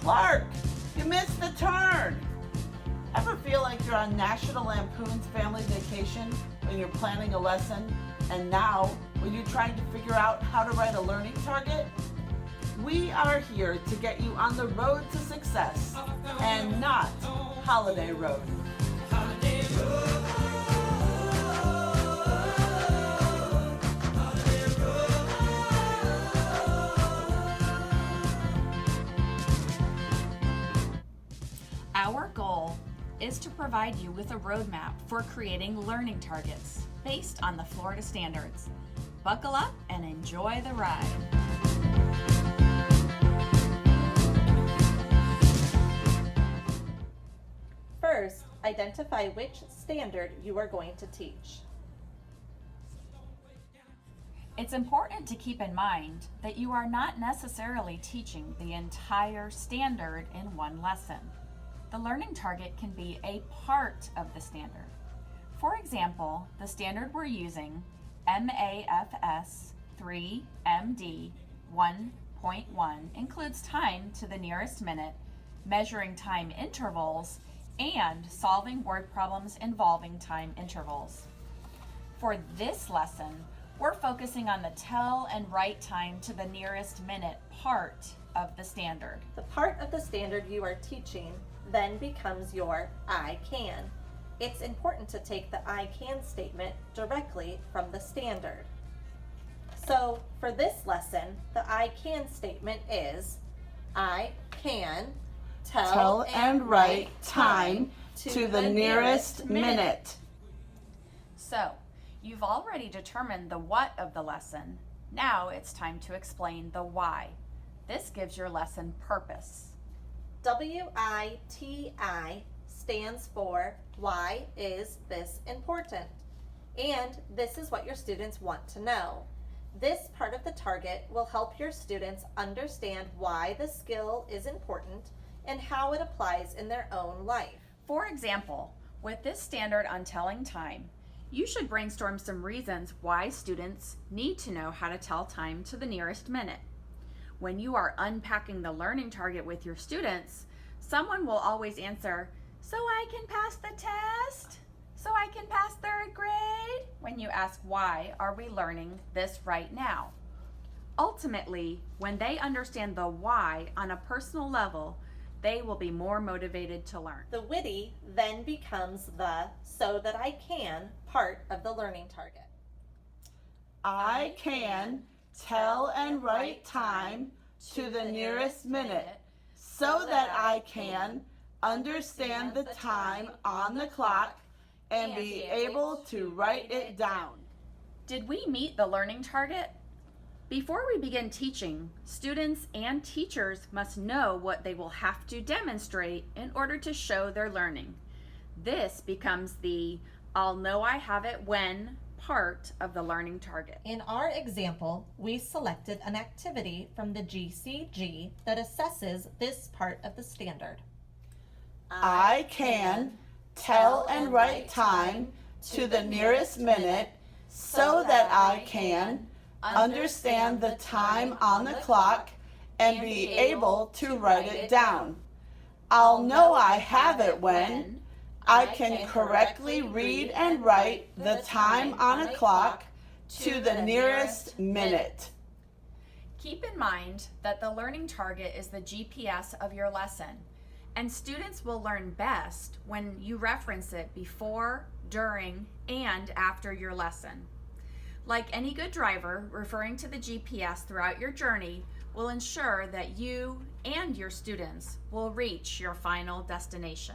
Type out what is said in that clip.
Clark, you missed the turn. Ever feel like you're on National Lampoon's Family Vacation when you're planning a lesson, and now when you're trying to figure out how to write a learning target? We are here to get you on the road to success and not Holiday Road. Our goal is to provide you with a roadmap for creating learning targets based on the Florida standards. Buckle up and enjoy the ride. First, identify which standard you are going to teach. It's important to keep in mind that you are not necessarily teaching the entire standard in one lesson. The learning target can be a part of the standard. For example, the standard we're using, MAFS 3MD 1.1, includes time to the nearest minute, measuring time intervals, and solving word problems involving time intervals. For this lesson, we're focusing on the tell and write time to the nearest minute part of the standard. The part of the standard you are teaching then becomes your I can. It's important to take the I can statement directly from the standard. So for this lesson, the I can statement is, I can Tell and write time to the nearest minute. So, you've already determined the what of the lesson. Now it's time to explain the why. This gives your lesson purpose. WITI stands for why is this important? And this is what your students want to know. This part of the target will help your students understand why the skill is important and how it applies in their own life. For example, with this standard on telling time, you should brainstorm some reasons why students need to know how to tell time to the nearest minute. When you are unpacking the learning target with your students, someone will always answer, "So I can pass the test? So I can pass third grade?" When you ask, why are we learning this right now? Ultimately, when they understand the why on a personal level, they will be more motivated to learn. The witty then becomes the so that I can part of the learning target. I can tell and write time to the nearest minute so that I can understand the time on the clock and be able to write it down. Did we meet the learning target? Before we begin teaching, students and teachers must know what they will have to demonstrate in order to show their learning. This becomes the I'll know I have it when part of the learning target. In our example, we selected an activity from the GCG that assesses this part of the standard. I can tell and write time to the nearest minute so that I can understand the time on the clock and be able to write it down. I'll know I have it when I can correctly read and write the time on a clock to the nearest minute. Keep in mind that the learning target is the GPS of your lesson, and students will learn best when you reference it before, during, and after your lesson. Like any good driver, referring to the GPS throughout your journey will ensure that you and your students will reach your final destination.